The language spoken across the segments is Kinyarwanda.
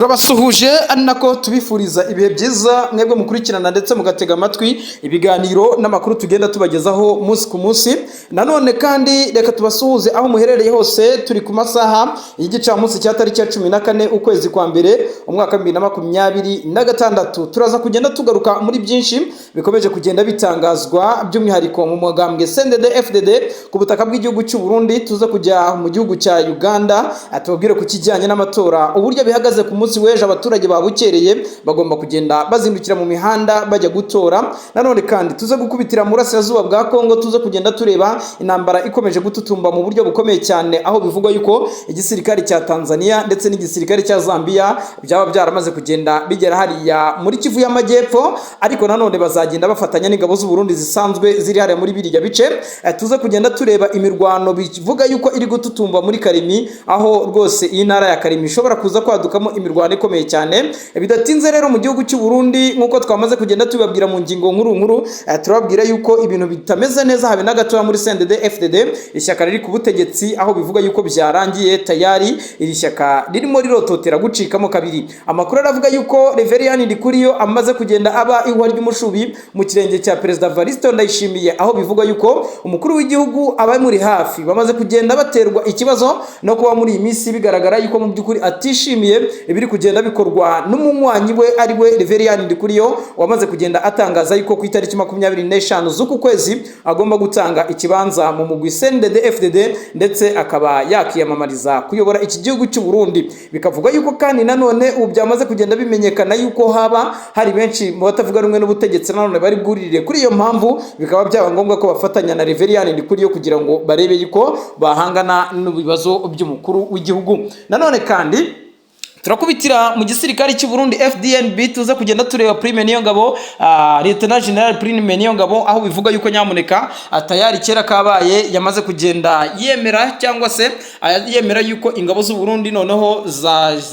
Turabasuhuje ari nako tubifuriza ibihe byiza mwebwe mukurikirana ndetse mugatega amatwi ibiganiro n'amakuru tugenda tubagezaho munsi ku munsi. Nanone kandi reka tubasuhuze aho muherereye hose, turi ku masaha y'igicamunsi cya tariki ya 14 ukwezi kwa mbere umwaka 2026. Turaza kugenda tugaruka muri byinshi bikomeje kugenda bitangazwa by'umwihariko mu mugambwe CNDD FDD ku butaka bw'igihugu cy'u Burundi. Tuza kujya mu gihugu cya Uganda atubwire ku kijyanye n'amatora uburyo bihagaze ku munsi w'ejo. Abaturage babukereye bagomba kugenda bazindukira mu mihanda bajya gutora. Nanone kandi tuze gukubitira mu burasirazuba bwa Kongo, tuze kugenda tureba intambara ikomeje gututumba mu buryo bukomeye cyane, aho bivugwa yuko igisirikare cya Tanzania ndetse n'igisirikare cya Zambia byaba byaramaze kugenda bigera hariya muri Kivu y'Amajyepfo, ariko nanone bazagenda bafatanya n'ingabo z'u Burundi zisanzwe ziri hariya muri biriya bice. Tuze kugenda tureba imirwano bivuga yuko iri gututumba muri Karimi, aho rwose iyi ntara ya Karimi ishobora kuza kwadukamo imirwano ikomeye cyane. Bidatinze rero mu gihugu cy'u Burundi nk'uko twamaze kugenda tubabwira mu ngingo nkuru, turababwira yuko ibintu bitameze neza habe na gatoya muri CNDD FDD, ishyaka riri ku butegetsi, aho bivuga yuko byarangiye tayari iri shyaka ririmo rirototera gucikamo kabiri. Amakuru aravuga yuko Reverien Ndikuriyo amaze kugenda aba ihwa ry'umushubi mu kirenge cya Perezida Evariste Ndayishimiye, aho bivuga yuko umukuru w'igihugu aba muri hafi bamaze kugenda baterwa ikibazo no kuba muri iyi minsi bigaragara yuko mu by'ukuri atishimiye ibiri kugenda bikorwa n'umunywanyi we ari we Reverien Ndikuriyo, wamaze kugenda atangaza yuko ku itariki 25 z'uku kwezi agomba gutanga ikibanza mu mugwi CNDD FDD ndetse akaba yakiyamamariza kuyobora iki gihugu cy'u Burundi. Bikavuga yuko kandi nanone ubu byamaze kugenda bimenyekana yuko haba hari benshi mu batavuga rumwe n'ubutegetsi nanone bari bwuririre kuri iyo mpamvu, bikaba byaba ngombwa ko bafatanya na Reverien Ndikuriyo kugira ngo barebe yuko bahangana n'ibibazo by'umukuru w'igihugu. Nanone kandi turakubitira mu gisirikare cy'u Burundi FDNB, tuza kugenda tureba Prime Niyongabo, Lieutenant General Prime Niyongabo, aho bivuga yuko nyamuneka tayari kera kabaye yamaze kugenda yemera cyangwa se yemera yuko ingabo z'u Burundi noneho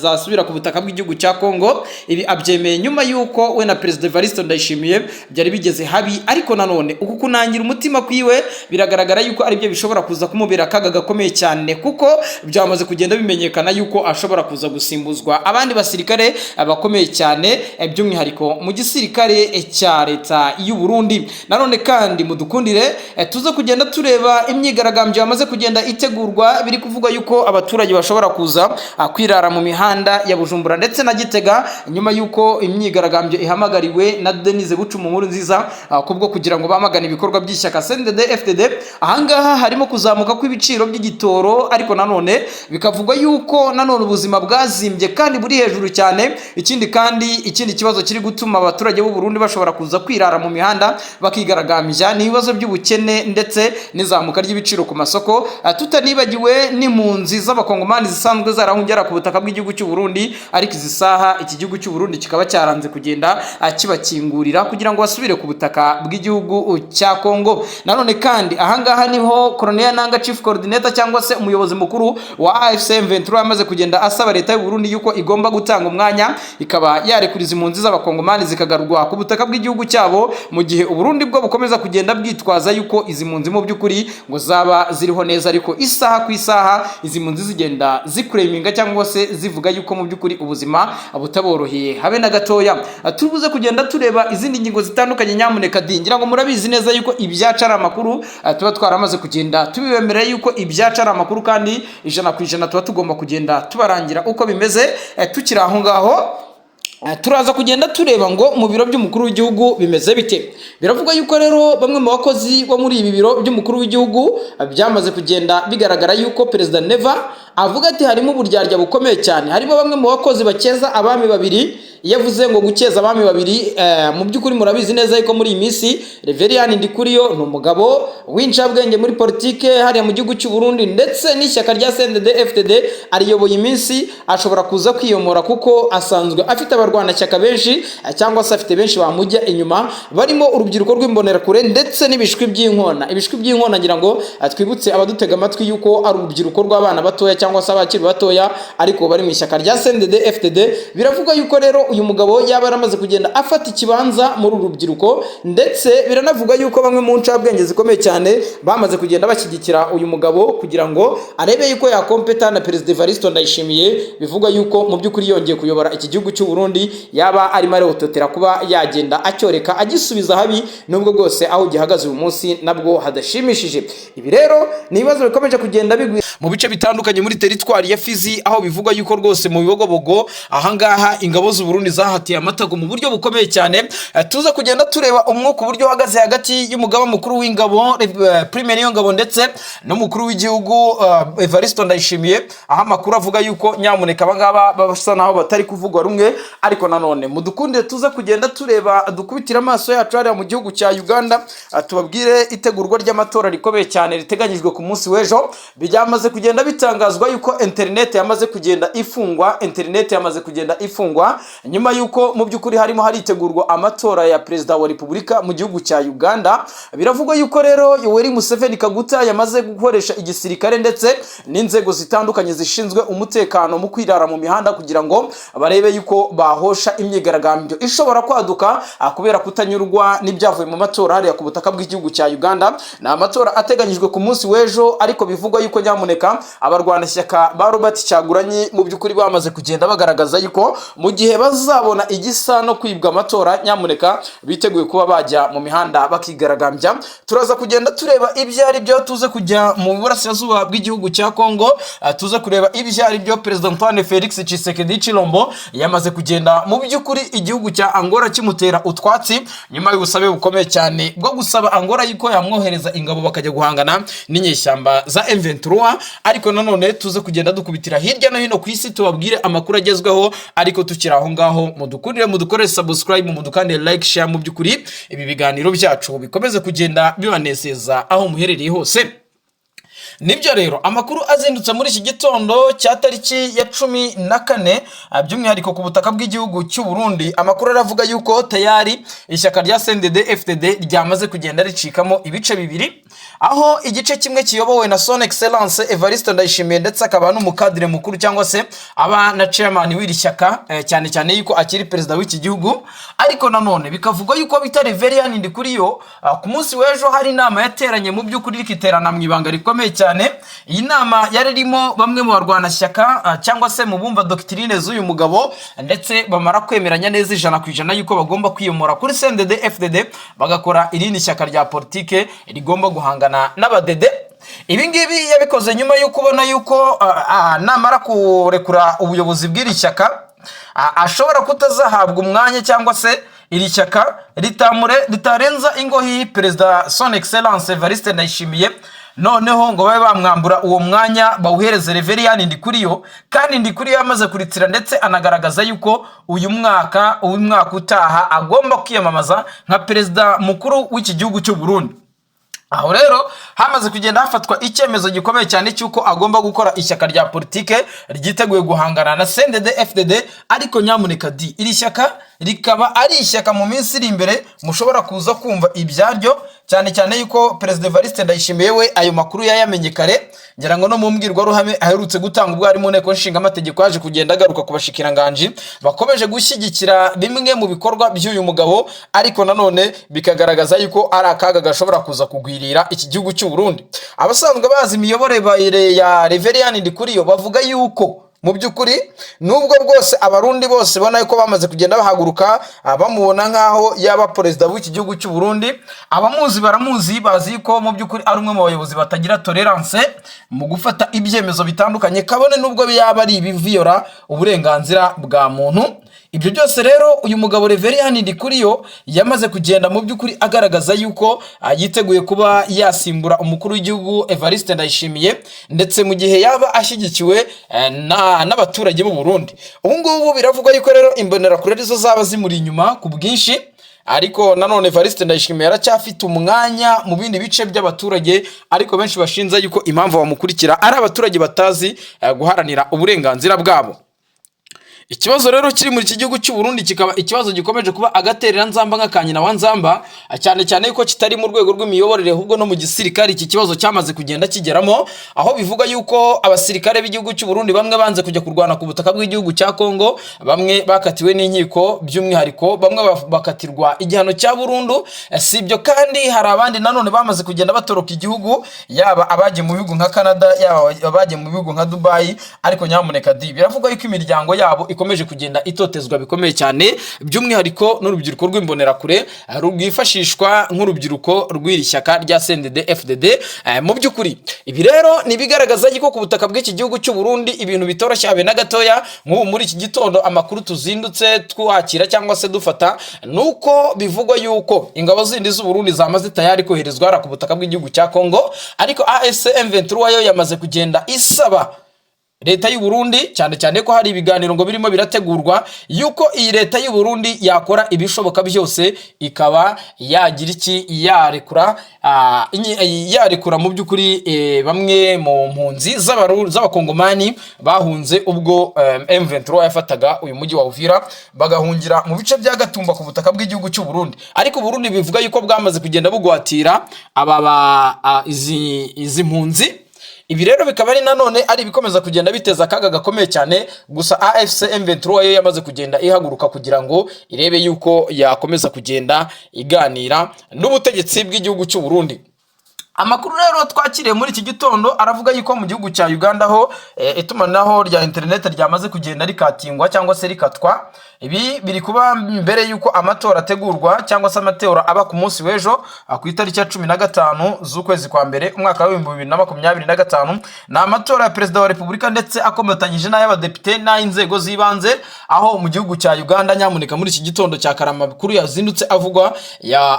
zasubira ku butaka bw'igihugu cya Kongo. Ibi abyemeye nyuma yuko we na President Evariste Ndayishimiye byari bigeze habi, ariko nanone uku kunangira umutima kwiwe biragaragara yuko ari byo bishobora kuza kumubera akaga gakomeye cyane, kuko byamaze kugenda bimenyekana yuko ashobora kuza gusimbuza abandi basirikare bakomeye cyane by'umwihariko mu gisirikare cya leta y'u Burundi. Nanone kandi mudukundire tuza kugenda tureba imyigaragambyo yamaze kugenda itegurwa, biri kuvuga yuko abaturage bashobora kuza kwirara mu mihanda ya Bujumbura ndetse na Gitega, nyuma yuko imyigaragambyo ihamagariwe na Denise Bucumu nkuru nziza kubwo kugira ngo bamagane ibikorwa by'ishyaka CNDD FDD. Ahangaha harimo kuzamuka kw'ibiciro by'igitoro, ariko nanone bikavugwa yuko nanone ubuzima bwazimbye kandi buri hejuru cyane. Ikindi kibazo kiri gutuma abaturage b'u Burundi bashobora kuza kwirara mu mihanda bakigaragambya ni ibibazo by'ubukene ndetse n'izamuka ry'ibiciro ku masoko, tutanibagiwe n'impunzi z'abakongomani zisanzwe zarahungira ku butaka bw'igihugu cy'u Burundi, ariko izi saha iki gihugu cy'u Burundi kikaba cyaranze kugenda kibakingurira kugira ngo basubire ku butaka bw'igihugu cya Kongo. Nanone kandi ahangaha niho Colonel Nanga Chief Coordinator cyangwa se umuyobozi mukuru wa AFC M23 yamaze kugenda asaba leta y'u Burundi yuko igomba gutanga umwanya ikaba yarekuriza impunzi z'abakongomani zikagarurwa ku butaka bw'igihugu cyabo, mu gihe u Burundi bwo bukomeza kugenda bwitwaza yuko izi mpunzi mu by'ukuri ngo zaba ziriho neza, ariko isaha ku isaha izi mpunzi zigenda zikureminga cyangwa se zivuga yuko mu by'ukuri ubuzima butaboroheye habe na gatoya. Tubuze kugenda tureba izindi ngingo zitandukanye. Nyamuneka dingira ngo murabizi neza yuko ibyaca ari amakuru, tuba twaramaze kugenda tubibemerera yuko ibyaca ari amakuru, kandi 100% tuba tugomba kugenda tubarangira uko bimeze. Tukiri aho ngaho turaza kugenda tureba ngo mu biro by'umukuru w'igihugu bimeze bite. Biravuga yuko rero bamwe mu bakozi bo muri ibi biro by'umukuru w'igihugu byamaze kugenda bigaragara yuko Perezida Neva avuga ati harimo uburyarya bukomeye cyane. Harimo bamwe mu bakozi bakeza abami babiri. Yavuze ngo gukeza abami babiri, mu by'ukuri murabizi neza yuko muri iyi minsi Reverien Ndikuriyo ni umugabo w'incabwenge muri politike hariya mu gihugu cy'u Burundi, ndetse n'ishyaka rya CNDD FDD ariyoboye iminsi ashobora kuza kwiyomora, kuko asanzwe afite abarwanashyaka benshi cyangwa se afite benshi bamujya inyuma, barimo urubyiruko rw'imbonerakure ndetse n'ibishwi by'inkona. Ibishwi by'inkona ngira ngo twibutse abadutega amatwi yuko ari urubyiruko rw'abana batoya cyangwa se abakiri batoya ariko bari mu ishyaka rya CNDD FDD. Biravuga yuko rero uyu mugabo yaba yaramaze kugenda afata ikibanza muri uru rubyiruko, ndetse biranavuga yuko bamwe mu ncabwenge zikomeye cyane bamaze kugenda bashyigikira uyu mugabo kugira ngo arebe yuko yakompeta na Perezida Evariste Ndayishimiye. Bivuga yuko mu by'ukuri yongeye kuyobora iki gihugu cy'u Burundi yaba arimo arihototera kuba yagenda acyoreka agisubiza habi, nubwo bwose aho gihagaze uyu munsi nabwo hadashimishije. Ibi rero ni ibibazo bikomeje kugenda bigwi mu bice bitandukanye muri teritwari ya Fizi, aho bivuga yuko rwose mu bibogobogo ahangaha ingabo z'u Burundi zahatiye amatago mu buryo bukomeye cyane. Tuza kugenda tureba umwuka uburyo uhagaze hagati y'umugaba mukuru w'ingabo Premier Niyongabo ndetse n'umukuru w'igihugu Evariste Ndayishimiye, aho amakuru avuga yuko nyamuneka abangaba basa naho batari kuvugwa rumwe. Ariko nanone mudukundire tuza kugenda tureba dukubitira amaso yacu hariya mu gihugu cya Uganda, tubabwire itegurwa ry'amatora rikomeye cyane riteganyijwe ku munsi w'ejo. Byamaze kugenda bitangazwa yuko internet yamaze kugenda ifungwa nyuma yuko mu by'ukuri harimo haritegurwa amatora ya perezida wa Repubulika mu gihugu cya Uganda. Biravugwa yuko rero Yoweri Museveni Kaguta yamaze gukoresha igisirikare ndetse n'inzego zitandukanye zishinzwe umutekano mu kwirara mu mihanda kugira ngo barebe yuko bahosha imyigaragambyo ishobora kwaduka kubera kutanyurwa n'ibyavuye mu matora hariya ku butaka bw'igihugu cya Uganda. Ni amatora ateganyijwe ku munsi w'ejo, ariko bivugwa yuko nyamuneka abarwanashyaka ba Robert Kyagulanyi mu by'ukuri bamaze kugenda bagaragaza yuko mu gihe bazabona igisa no kwibwa amatora nyamuneka biteguye kuba bajya mu mihanda bakigaragambya. Turaza kugenda tureba ibyo ari byo, tuze kujya mu burasirazuba bw'igihugu cya Kongo, tuze kureba ibyo ari byo. Perezida Antoine Felix Tshisekedi Tshilombo yamaze kugenda mu by'ukuri igihugu cya Angola kimutera utwatsi nyuma y'ubusabe bukomeye cyane bwo gusaba Angola yuko yamwohereza ingabo bakajya guhangana n'inyeshyamba za M23. Ariko nanone tuze kugenda dukubitira hirya no hino ku isi tubabwire amakuru agezweho, ariko tukiri aho ngaho mudukore subscribe, mudukande like, share. Mu by'ukuri ibi biganiro byacu bikomeze kugenda bibanezeza aho muherereye hose. Nibyo rero amakuru azindutse muri iki gitondo cya tariki ya 14 by'umwihariko ku butaka bw'igihugu cy'u Burundi. Amakuru aravuga yuko tayari ishyaka rya CNDD FDD ryamaze kugenda ricikamo ibice bibiri, aho igice kimwe kiyobowe na Son Excellence Evariste Ndayishimiye ndetse akaba n'umukadire mukuru cyangwa se aba na chairman w'iri shyaka, cyane cyane yuko akiri perezida w'iki gihugu. Ariko nanone bikavugwa yuko bita Reverien Ndikuriyo ku munsi w'ejo hari inama yateranye mu by'ukuri rikiterana mu ibanga rikomeye cyane. Iyi nama yari irimo bamwe mu barwanashyaka cyangwa se mu bumva doctrine z'uyu mugabo, ndetse bamara kwemeranya neza 100% yuko bagomba kwiyomora kuri CNDD FDD bagakora irindi shyaka rya politike rigomba guhangana n'abadede. Ibi ngibi yabikoze nyuma yo kubona yuko namara kurekura ubuyobozi bw'iri shyaka ashobora kutazahabwa umwanya cyangwa se iri shyaka ritarenza ingohi Perezida Son Excellence Evariste Ndayishimiye. Noneho ngo babe bamwambura uwo mwanya bawuhereze Reverien Ndikuriyo, kandi Ndikuriyo yamaze kuritira ndetse anagaragaza yuko uyu mwaka utaha agomba kwiyamamaza nka perezida mukuru w'iki gihugu cy'u Burundi. Aho rero hamaze kugenda hafatwa icyemezo gikomeye cyane cyuko agomba gukora ishyaka rya politike ryiteguye guhangana na CNDD FDD. Ariko nyamuneka iri shyaka rikaba ari ishyaka mu minsi iri imbere mushobora kuza kumva ibyaryo, cyane cyane yuko Perezida Evariste Ndayishimiye we ayo makuru yayamenye kare. Ngira ngo no mu mbwirwaruhame aherutse gutanga ubwo ari mu nteko nshinga amategeko yaje kugenda agaruka ku bashikiranganje bakomeje gushyigikira bimwe mu bikorwa by'uyu mugabo. Ariko nanone bikagaragaza yuko ari akaga gashobora kuza kugwirira iki gihugu cy'u Burundi. Abasanzwe bazi imiyoborere ya Reverien Ndikuriyo bavuga yuko mu by'ukuri nubwo bwose abarundi bose bona yuko bamaze kugenda bahaguruka bamubona nkaho yaba perezida w'iki gihugu cy'u Burundi, abamuzi baramuzi, bazi ko mu by'ukuri ari umwe mu bayobozi batagira tolerance mu gufata ibyemezo bitandukanye, kabone nubwo yaba ari ibiviyora uburenganzira bwa muntu. Ibyo byose rero uyu mugabo Reverien Ndikuriyo yamaze kugenda mu by'ukuri agaragaza yuko yiteguye kuba yasimbura umukuru w'igihugu Evariste Ndayishimiye, ndetse mu gihe yaba ashyigikiwe n'abaturage b'u Burundi. Ubu ngubu biravugwa yuko rero imbonerakure arizo zaba zimuri inyuma ku bwinshi. Ariko nanone Evariste Ndayishimiye yaracyafite umwanya mu bindi bice by'abaturage, ariko benshi bashinza yuko impamvu bamukurikira ari abaturage batazi guharanira uburenganzira bwabo. Ikibazo rero kiri muri iki gihugu cy'u Burundi kikaba ikibazo gikomeje kuba agaterera nzamba nk'akanyina wa nzamba, cyane cyane yuko kitari mu rwego rw'imiyoborere ahubwo no mu gisirikare iki kibazo cyamaze kugenda kigeramo, aho bivuga yuko abasirikare b'igihugu cy'u Burundi bamwe banze kujya kurwana ku butaka bw'igihugu cya Kongo, bamwe bakatiwe n'inkiko, by'umwihariko bamwe bakatirwa igihano cya burundu. Si ibyo kandi hari abandi nanone bamaze kugenda batoroka igihugu, yaba abagiye mu bihugu nka Canada, yaba abagiye mu bihugu nka Dubai, ariko nyamuneka biravuga yuko imiryango yabo ikomeje kugenda itotezwa bikomeye cyane, by'umwihariko n'urubyiruko rw'imbonerakure rwifashishwa nk'urubyiruko rw'iri shyaka rya CNDD FDD. Mu by'ukuri ibi rero nibigaragaza yuko ku butaka bw'iki gihugu cy'u Burundi ibintu bitoroshye habe na gatoya. Nk'ubu muri iki gitondo amakuru tuzindutse twakira cyangwa se dufata nuko bivugwa yuko ingabo zindi z'u Burundi zamaze tayari koherezwa ku butaka bw'igihugu cya Kongo, ariko AFC M23 yo yamaze kugenda isaba leta y'u Burundi, cyane cyane ko hari ibiganiro ngo birimo birategurwa yuko iyi leta y'u Burundi yakora ibishoboka byose ikaba yagira iki yarekura mu by'ukuri bamwe mu mpunzi z'abakongomani bahunze ubwo M23 yafataga uyu mujyi wa Uvira bagahungira mu bice bya Gatumba ku butaka bw'igihugu cy'u Burundi. Ariko Burundi bivuga yuko bwamaze kugenda bugwatira izi mpunzi. Ibi rero bikaba ari nanone ari bikomeza kugenda biteza akaga gakomeye cyane. Gusa AFC M23 yo yamaze kugenda ihaguruka kugira ngo irebe yuko yakomeza kugenda iganira n'ubutegetsi bw'igihugu cy'u Burundi. Amakuru rero twakiriye muri iki gitondo aravuga yuko mu gihugu cya Uganda ho itumanaho rya internet ryamaze kugenda rikatingwa cyangwa se rikatwa. Ibi biri kuba mbere yuko amatora ategurwa cyangwa se amatora aba ku munsi w'ejo ku itariki ya 15 z'ukwezi kwa mbere umwaka wa 2025. Na amatora ya perezida wa Repubulika ndetse akomatanyije n'ay'abadepite n'inzego z'ibanze, aho mu gihugu cya Uganda nyamuneka muri iki gitondo cya Karama bikuru yazindutse avugwa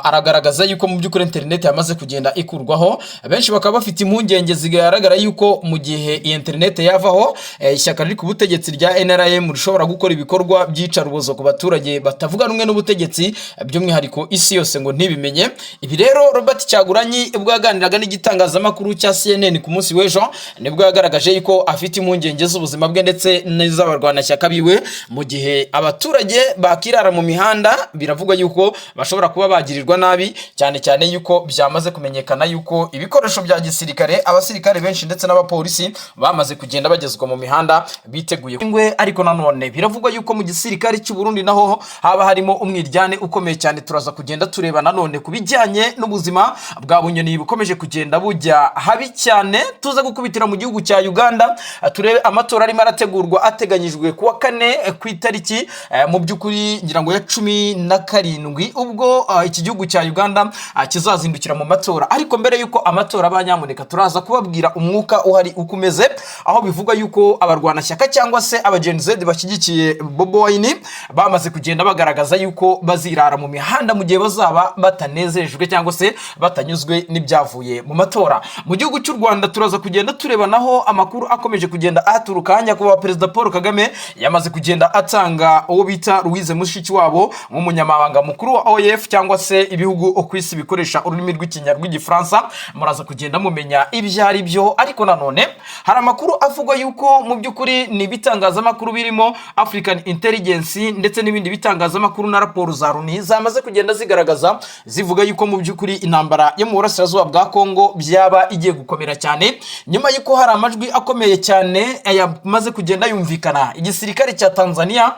aragaragaza yuko mu by'ukuri internet yamaze kugenda ikurwaho. Benshi bakaba bafite impungenge zigaragara yuko mu gihe iyi internet yavaho ishyaka riri ku butegetsi rya NRM rishobora gukora ibikorwa by'icarubozo ku baturage batavuga rumwe n'ubutegetsi, by'umwihariko isi yose ngo ntibimenye. Ibi rero Robert Cyagulanyi ubwo yaganiraga n'igitangazamakuru cya CNN ku munsi w'ejo nibwo yagaragaje yuko afite impungenge z'ubuzima bwe ndetse n'iz'abarwanashyaka biwe mu gihe abaturage bakirara mu mihanda. Biravugwa yuko bashobora kuba bagirirwa nabi, cyane cyane yuko byamaze kumenyekana yuko ibikoresho bya gisirikare, abasirikare benshi ndetse n'abapolisi bamaze kugenda bagezwa mu mihanda biteguye ingwe. Ariko nanone biravugwa yuko mu gisirikare cy'u Burundi naho haba harimo umwiryane ukomeye cyane. Turaza kugenda tureba nanone kubijyanye n'ubuzima bwa bunyoni bukomeje kugenda bujya habi cyane. Tuza gukubitira mu gihugu cya Uganda turebe amatora arimo arategurwa ateganyijwe kuwa 4 ku itariki mu by'ukuri ngira ngo ya 17 ubwo iki gihugu cya Uganda kizazindukira mu matora. Ariko mbere yuko amatora abanyamuneka turaza kubabwira umwuka uhari ukomeze, aho bivuga yuko abarwanashyaka cyangwa se Gen Z bashyigikiye Bobi Wine bamaze kugenda bagaragaza yuko bazirara mu mihanda mu gihe bazaba batanezejwe cyangwa se batanyuzwe n'ibyavuye mu matora. Mu gihugu cy'u Rwanda turaza kugenda tureba naho amakuru akomeje kugenda aturukanya kuba Perezida Paul Kagame yamaze kugenda atanga uwo bita Louise Mushikiwabo nk'umunyamabanga mukuru wa OEF cyangwa se ibihugu ku isi bikoresha ururimi rw'igifaransa. Muraza kugenda mumenya ibyo ari byo. Ariko nanone hari amakuru avuga yuko mu by'ukuri ni bitangazamakuru birimo African Intelligence ndetse n'ibindi bitangazamakuru na raporo za Loni zamaze kugenda zigaragaza zivuga yuko mu by'ukuri intambara yo mu burasirazuba bwa Kongo byaba igiye gukomera cyane, nyuma yuko hari amajwi akomeye cyane yamaze kugenda yumvikana. Igisirikare cya Tanzania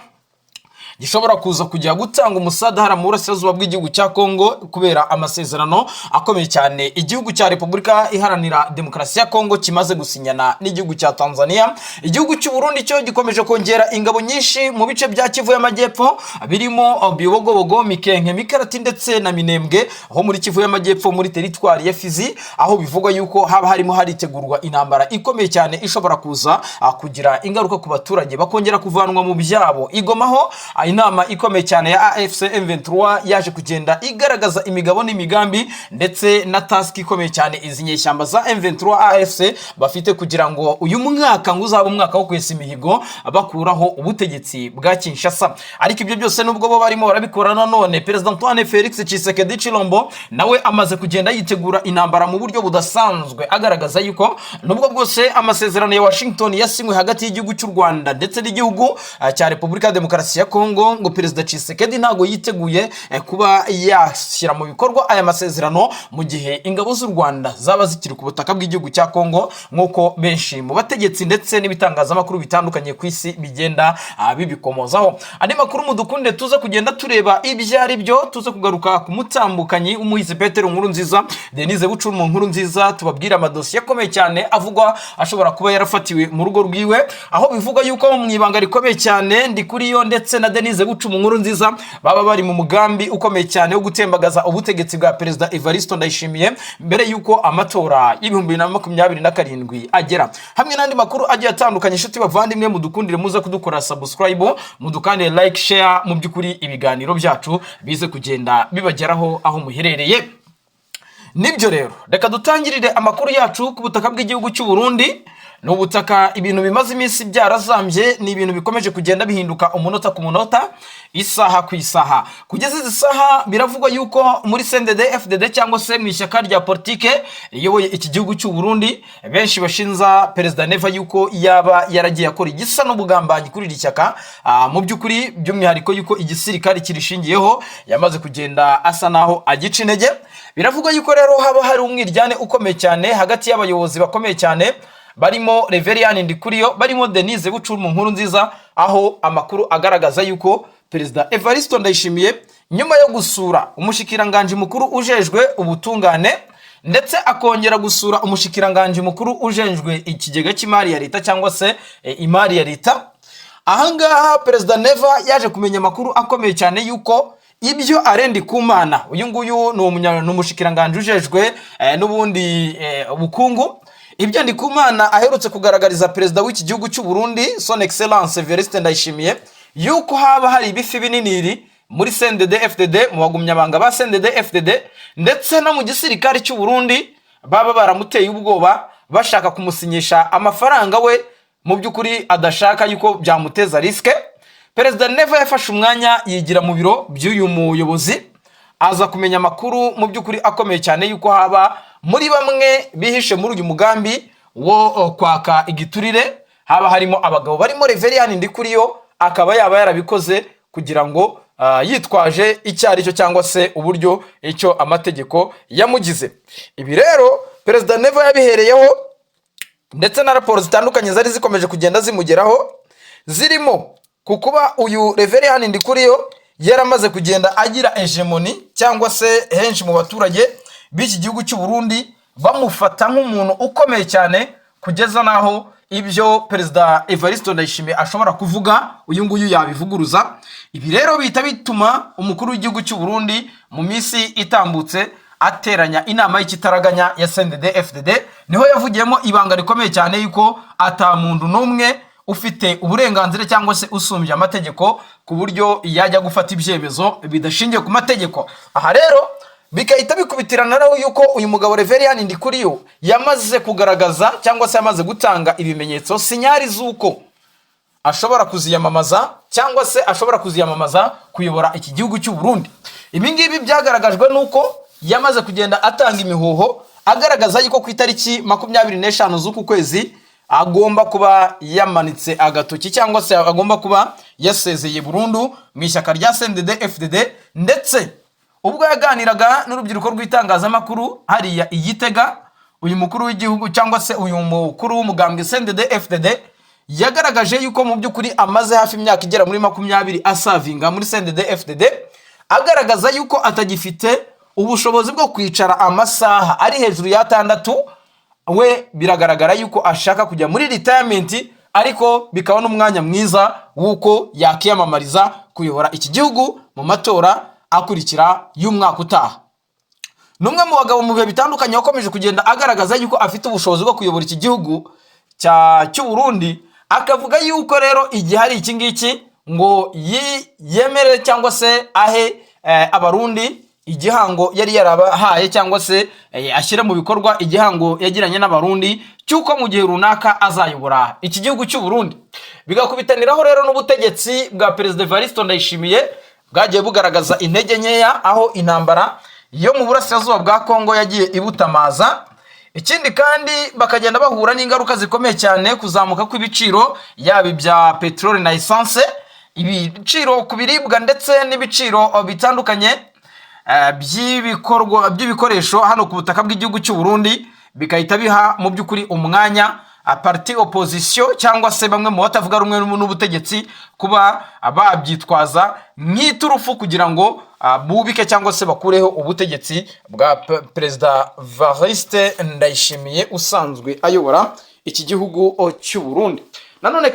gishobora kuza kujya gutanga umusadara mu burasirazuba bw'igihugu cya Kongo kubera amasezerano akomeye cyane igihugu cya Repubulika Iharanira Demokarasi ya Kongo kimaze gusinyana n'igihugu cya Tanzania. Igihugu cy'u Burundi cyo gikomeje kongera ingabo nyinshi mu bice bya Kivu y'Amajyepfo birimo Bibogobogo, Mikenke, Mikarati ndetse na Minembwe aho muri Kivu y'Amajyepfo muri teritwari ya Fizi, aho bivugwa yuko haba harimo haritegurwa intambara ikomeye cyane ishobora kuza kugira ingaruka ku baturage bakongera kuvanwa mu byabo. Igomaho inama ikomeye cyane ya AFC M23 yaje kugenda igaragaza imigabo n'imigambi ndetse na task ikomeye cyane izi nyeshyamba za M23 AFC bafite kugira ngo uyu mwaka ngo uzaba umwaka wo kwesa imihigo bakuraho ubutegetsi bwa Kinshasa. Ariko ibyo byose nubwo bo barimo barabikora, none President Antoine Felix Tshisekedi Tshilombo nawe amaze kugenda yitegura intambara mu buryo budasanzwe, agaragaza yuko nubwo bwose amasezerano ya Washington yasinywe hagati y'igihugu cy'u Rwanda ndetse n'igihugu cya Repubulika ya Demokarasi ya Kongo, ngo Perezida Tshisekedi ntago yiteguye kuba yashyira mu bikorwa aya masezerano mu gihe ingabo z'u Rwanda zaba zikiri ku butaka bw'igihugu cya Kongo, nk'uko benshi mu bategetsi ndetse n'ibitangazamakuru bitandukanye ku isi bigenda bibikomozaho. Andi makuru mudukunde tuza kugenda tureba ibyo ari byo, tuza kugaruka ku mutambukanyi umuhizi Petero Nkurunziza, Denise Bucuru Nkurunziza, tubabwira amadosiye akomeye cyane avugwa ashobora kuba yarafatiwe mu rugo rwiwe, aho bivuga yuko mu ibanga rikomeye cyane Ndikuriyo ndetse na Denise Bucuru Nkurunziza baba bari mu mugambi ukomeye cyane wo gutembagaza ubutegetsi bwa Perezida Evariste Ndayishimiye mbere yuko amatora y'2027 agera. Hamwe n'andi makuru agiye atandukanye, inshuti bavandimwe mudukundire muze kudukora subscribe, mudukande like, share, mu byukuri ibiganiro byacu bize kugenda bibageraho aho muherereye. Nibyo rero reka dutangirire amakuru yacu ku butaka bw'igihugu cy'u Burundi. Ni ubutaka ibintu bimaze iminsi byarazambye, ni ibintu bikomeje kugenda bihinduka umunota ku munota, isaha ku isaha. Kugeza izi saha biravugwa yuko muri CNDD FDD cyangwa se mu ishyaka rya politike riyoboye iki gihugu cy'u Burundi, benshi bashinza Perezida Neva yuko yaba yaragiye akora igisa n'ubugambanyi kuri iri shyaka, mu by'ukuri by'umwihariko yuko igisirikare kirishingiyeho yamaze kugenda asa naho agica intege. Biravugwa yuko rero haba hari umwiryane ukomeye cyane hagati y'abayobozi bakomeye cyane barimo Reverien Ndikuriyo, barimo Denise Bucuru Nkurunziza, aho amakuru agaragaza yuko Perezida Evariste Ndayishimiye nyuma yo gusura umushikiranganje mukuru ujejwe ubutungane ndetse akongera gusura umushikiranganje mukuru ujejwe ikigega cy'imari ya leta cyangwa se imari ya leta, ahangaha Perezida Neva yaje kumenya amakuru akomeye cyane yuko ibyo arendi kumana uyu nguyu ni umushikiranganje ujejwe n'ubundi ubukungu, ibyo Ndikumana aherutse kugaragariza perezida w'iki gihugu cy'u Burundi Son Excellence Evariste Ndayishimiye yuko haba hari ibifi bininiri muri CNDD FDD, mu bagumyabanga ba CNDD FDD ndetse no mu gisirikare cy'u Burundi baba baramuteye ubwoba bashaka kumusinyisha amafaranga we mu by'ukuri adashaka yuko byamuteza riske. Perezida Neva yafashe umwanya yigira mu biro by'uyu muyobozi, aza kumenya amakuru mu by'ukuri akomeye cyane yuko haba muri bamwe bihishe muri uyu mugambi wo kwaka igiturire haba harimo abagabo barimo Reverien Ndikuriyo, akaba yaba yarabikoze kugira ngo yitwaje icyari cyo cyangwa se uburyo icyo amategeko yamugize. Ibi rero Perezida Neva yabihereyeho ndetse na raporo zitandukanye zari zikomeje kugenda zimugeraho, zirimo kukuba uyu Reverien Ndikuriyo yaramaze kugenda agira hegemony cyangwa se henshi mu baturage b'iki gihugu cy'u Burundi bamufata nk'umuntu ukomeye cyane, kugeza naho ibyo Perezida Evariste Ndayishimiye ashobora kuvuga uyu nguyu yabivuguruza. Ibi rero bihita bituma umukuru w'igihugu cy'u Burundi mu minsi itambutse ateranya inama y'ikitaraganya ya CNDD FDD, niho yavugiyemo ibanga rikomeye cyane yuko ata muntu n'umwe ufite uburenganzira cyangwa se usumbye amategeko ku buryo yajya gufata ibyemezo bidashingiye ku mategeko. Aha rero bikahita bikubitirana naho yuko uyu mugabo Reverien Ndikuriyo yamaze kugaragaza cyangwa se yamaze gutanga ibimenyetso sinyari z'uko ashobora kuziyamamaza cyangwa se ashobora kuziyamamaza kuyobora iki gihugu cy'u Burundi. Ibi ngibi byagaragajwe nuko yamaze kugenda atanga imihoho agaragaza yuko ku itariki 25 z'uku kwezi agomba kuba yamanitse agatoki cyangwa se agomba kuba yasezeye burundu mu ishyaka rya CNDD FDD, ndetse ubwo yaganiraga n'urubyiruko rw'itangazamakuru hariya Igitega, uyu mukuru w'igihugu cyangwa se uyu mukuru w'umugambwe CNDD FDD yagaragaje yuko mu by'ukuri amaze hafi imyaka igera muri 20 asavinga muri CNDD FDD, agaragaza yuko atagifite ubushobozi bwo kwicara amasaha ari hejuru ya 6. We biragaragara yuko ashaka kujya muri retirement, ariko bikaba n'umwanya mwiza wuko yakiyamamariza kuyobora iki gihugu mu matora akurikira y'umwaka utaha. Numwe mu bagabo mu bihe bitandukanye wakomeje kugenda agaragaza yuko afite ubushobozi bwo kuyobora iki gihugu cy'u Burundi, akavuga yuko rero igihe hari iki ngiki ngo yemere cyangwa se ahe abarundi igihango yari yarabahaye cyangwa se ashyire mu bikorwa igihango yagiranye n'abarundi cyuko mu gihe runaka azayobora iki gihugu cy'u Burundi. Bigakubitaniraho rero n'ubutegetsi bwa Perezida Evariste Ndayishimiye bwagiye bugaragaza intege nkeya, aho intambara yo mu burasirazuba bwa Kongo yagiye ibutamaza. Ikindi kandi bakagenda bahura n'ingaruka zikomeye cyane, kuzamuka kw'ibiciro yaba ibya peteroli na essence, ibiciro ku biribwa ndetse n'ibiciro bitandukanye by'ibikoresho hano ku butaka bw'igihugu cy'u Burundi, bikahita biha mu by'ukuri umwanya parti opposition cyangwa se bamwe mu batavuga rumwe n'ubutegetsi kuba babyitwaza nk'iturufu kugira ngo bubike cyangwa se bakureho ubutegetsi bwa Perezida Evariste Ndayishimiye usanzwe ayobora iki gihugu cy'u Burundi. Nanone